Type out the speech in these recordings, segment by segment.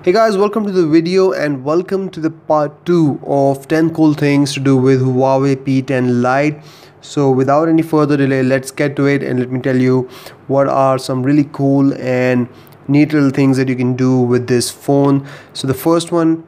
Hey guys, welcome to the video and welcome to the part 2 of 10 cool things to do with Huawei P10 Lite. So without any further delay, let's get to it and let me tell you what are some really cool and neat little things that you can do with this phone. So the first one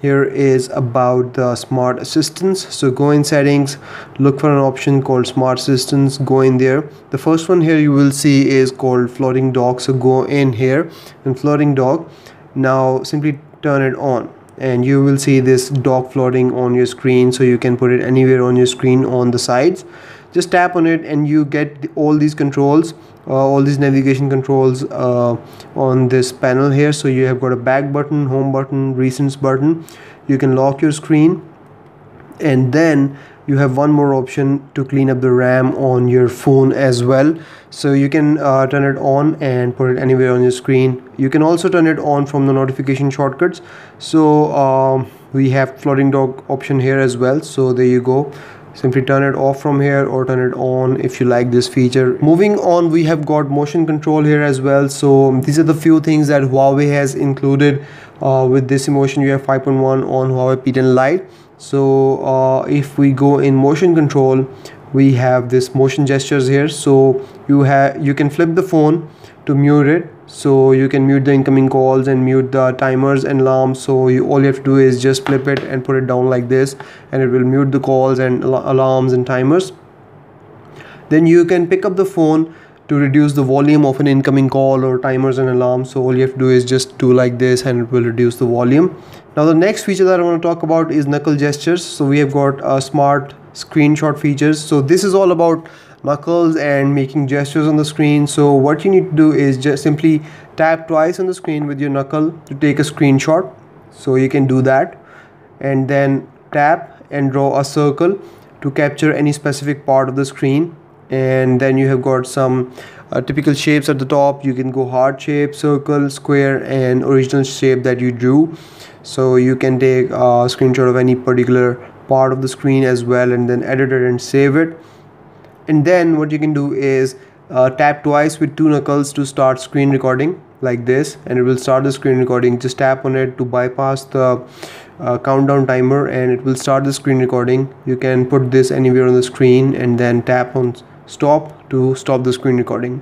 here is about the smart assistants. So go in settings, look for an option called smart assistants, go in there. The first one here you will see is called floating dock. So go in here and floating dock. Now simply turn it on and you will see this dock floating on your screen, so you can put it anywhere on your screen on the sides. Just tap on it and you get all these controls, all these navigation controls on this panel here. So you have got a back button, home button, recents button. You can lock your screen, and then you have one more option to clean up the RAM on your phone as well. So you can turn it on and put it anywhere on your screen. You can also turn it on from the notification shortcuts. So we have floating dock option here as well. So there you go. Simply turn it off from here or turn it on if you like this feature. Moving on, we have got motion control here as well. So these are the few things that Huawei has included with this emotion. You have 5.1 on Huawei P10 Lite. So if we go in motion control, we have this motion gestures here. So you can flip the phone to mute it. So you can mute the incoming calls and mute the timers and alarms. So all you have to do is just flip it and put it down like this, and it will mute the calls and alarms and timers. Then you can pick up the phone to reduce the volume of an incoming call or timers and alarms. So all you have to do is just do like this and it will reduce the volume. Now the next feature that I want to talk about is knuckle gestures. So we have got smart screenshot features. So this is all about knuckles and making gestures on the screen. So what you need to do is just simply tap twice on the screen with your knuckle to take a screenshot. So you can do that, and then tap and draw a circle to capture any specific part of the screen. And then you have got some typical shapes at the top. You can go heart shape, circle, square, and original shape that you drew. So you can take a screenshot of any particular part of the screen as well, and then edit it and save it. And then what you can do is tap twice with two knuckles to start screen recording like this, and it will start the screen recording. Just tap on it to bypass the countdown timer and it will start the screen recording. You can put this anywhere on the screen and then tap on stop to stop the screen recording.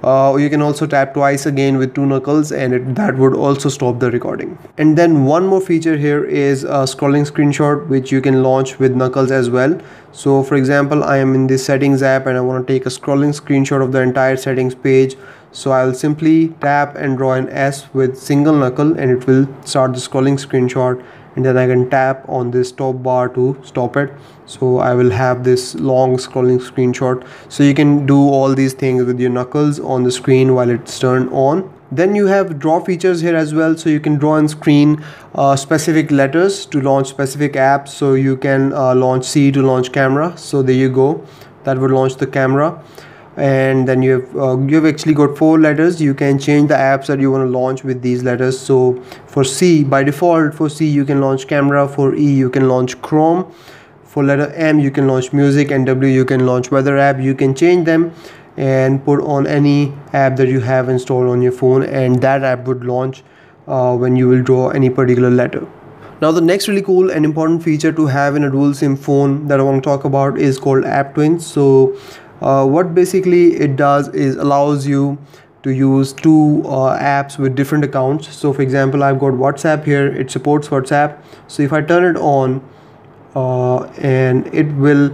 You can also tap twice again with two knuckles, and that would also stop the recording. And then one more feature here is a scrolling screenshot, which you can launch with knuckles as well. So for example, I am in this settings app and I want to take a scrolling screenshot of the entire settings page. So I'll simply tap and draw an S with single knuckle and it will start the scrolling screenshot, and then I can tap on this top bar to stop it. So I will have this long scrolling screenshot. So you can do all these things with your knuckles on the screen while it's turned on. Then you have draw features here as well. So you can draw on screen specific letters to launch specific apps. So you can launch C to launch camera. So there you go, that would launch the camera. And then you have actually got 4 letters. You can change the apps that you want to launch with these letters. So for C, by default for C you can launch camera, for E you can launch Chrome, for letter M you can launch music, and W you can launch weather app. You can change them and put on any app that you have installed on your phone, and that app would launch when you will draw any particular letter. Now the next really cool and important feature to have in a dual SIM phone that I want to talk about is called App Twins. So what basically it does is allows you to use two apps with different accounts. So for example, I've got WhatsApp here, it supports WhatsApp. So if I turn it on and it will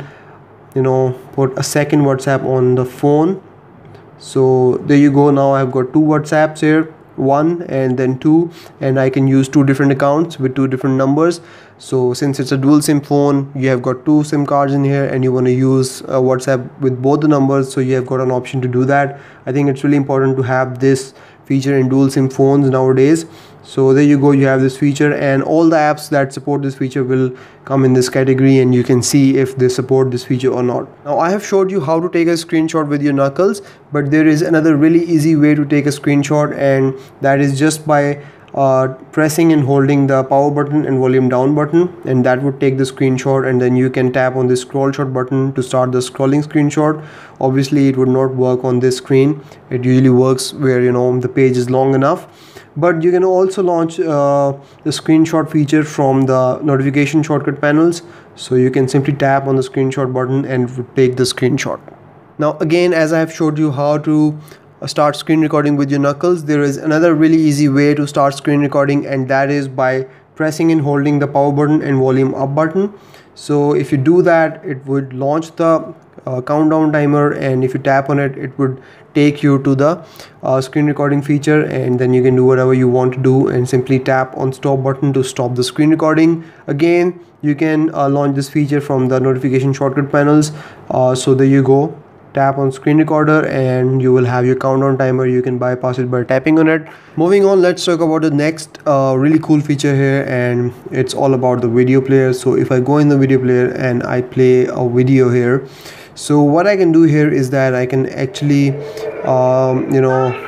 put a second WhatsApp on the phone. So there you go. Now I've got 2 WhatsApps here, 1 and then 2, and I can use 2 different accounts with 2 different numbers. So since it's a dual SIM phone, you have got 2 SIM cards in here and you want to use WhatsApp with both the numbers, so you have got an option to do that. I think it's really important to have this feature in dual SIM phones nowadays. So there you go, you have this feature, and all the apps that support this feature will come in this category, and you can see if they support this feature or not. Now I have showed you how to take a screenshot with your knuckles, but there is another really easy way to take a screenshot, and that is just by pressing and holding the power button and volume down button, and that would take the screenshot, and then you can tap on the scroll shot button to start the scrolling screenshot. Obviously it would not work on this screen. It usually works where the page is long enough. But you can also launch the screenshot feature from the notification shortcut panels. So you can simply tap on the screenshot button and take the screenshot. Now again, as I have showed you how to start screen recording with your knuckles, there is another really easy way to start screen recording, and that is by pressing and holding the power button and volume up button. So if you do that, it would launch the countdown timer, and if you tap on it, it would take you to the screen recording feature, and then you can do whatever you want to do and simply tap on stop button to stop the screen recording. Again, you can launch this feature from the notification shortcut panels. So there you go, tap on screen recorder and you will have your countdown timer. You can bypass it by tapping on it. Moving on, let's talk about the next really cool feature here, and it's all about the video player. So if I go in the video player and I play a video here, so what I can do here is that I can actually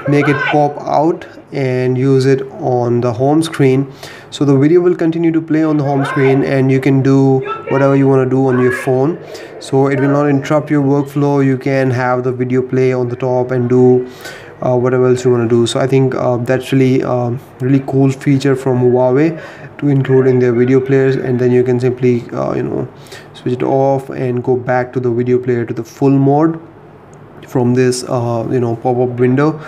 make it pop out and use it on the home screen. So the video will continue to play on the home screen, and you can do whatever you want to do on your phone. So it will not interrupt your workflow. You can have the video play on the top and do whatever else you want to do. So I think that's really cool feature from Huawei to include in their video players, and then you can simply switch it off and go back to the video player to the full mode from this pop-up window.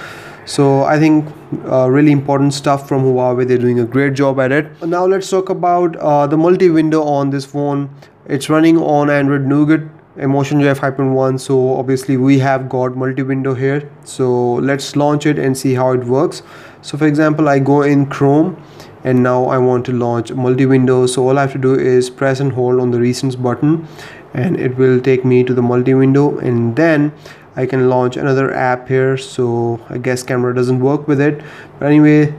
So I think really important stuff from Huawei. They're doing a great job at it. Now let's talk about the multi-window on this phone. It's running on Android Nougat Emotion UI 5.1. so obviously we have got multi-window here. So let's launch it and see how it works. So for example, I go in Chrome and now I want to launch multi-window. So all I have to do is press and hold on the recents button, and it will take me to the multi-window, and then I can launch another app here. So I guess camera doesn't work with it, but anyway,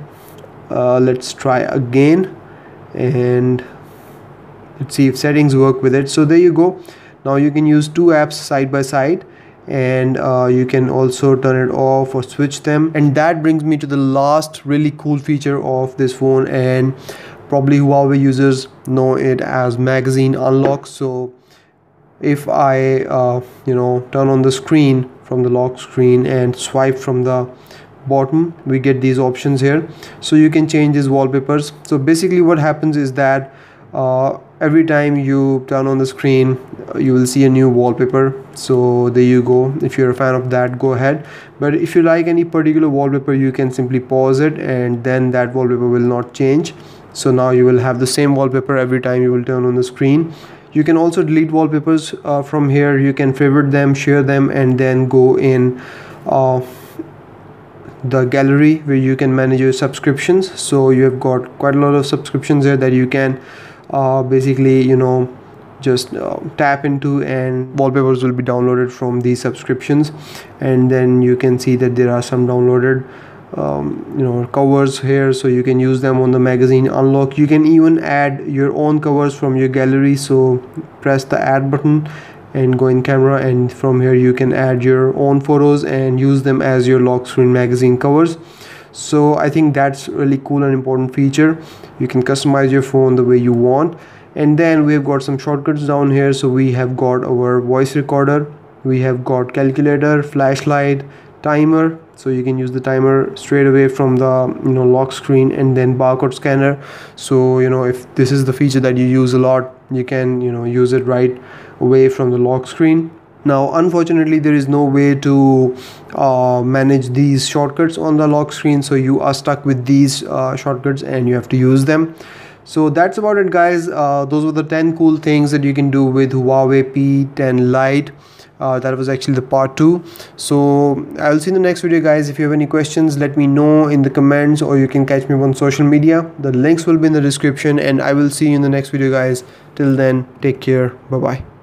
let's try again and let's see if settings work with it. So there you go. Now you can use two apps side by side, and you can also turn it off or switch them. And that brings me to the last really cool feature of this phone, and probably Huawei users know it as magazine unlock. So if I turn on the screen from the lock screen and swipe from the bottom, we get these options here. So you can change these wallpapers. So basically what happens is that every time you turn on the screen, you will see a new wallpaper. So there you go. If you're a fan of that, go ahead. But if you like any particular wallpaper, you can simply pause it, and then that wallpaper will not change. So now you will have the same wallpaper every time you will turn on the screen. You can also delete wallpapers from here. You can favorite them, share them, and then go in the gallery where you can manage your subscriptions. So you have got quite a lot of subscriptions here that you can basically just tap into, and wallpapers will be downloaded from these subscriptions. And then you can see that there are some downloaded covers here, so you can use them on the magazine unlock. You can even add your own covers from your gallery. So press the add button and go in camera, and from here you can add your own photos and use them as your lock screen magazine covers. So I think that's really cool and important feature. You can customize your phone the way you want. And then we've got some shortcuts down here. So we have got our voice recorder, we have got calculator, flashlight, timer. So you can use the timer straight away from the lock screen, and then barcode scanner. So if this is the feature that you use a lot, you can use it right away from the lock screen. Now unfortunately there is no way to manage these shortcuts on the lock screen, so you are stuck with these shortcuts and you have to use them. So that's about it, guys. Those were the 10 cool things that you can do with Huawei P10 Lite. That was actually the part 2. So I'll see you in the next video, guys. If you have any questions, let me know in the comments, or you can catch me on social media. The links will be in the description, and I will see you in the next video, guys. Till then, take care. Bye bye.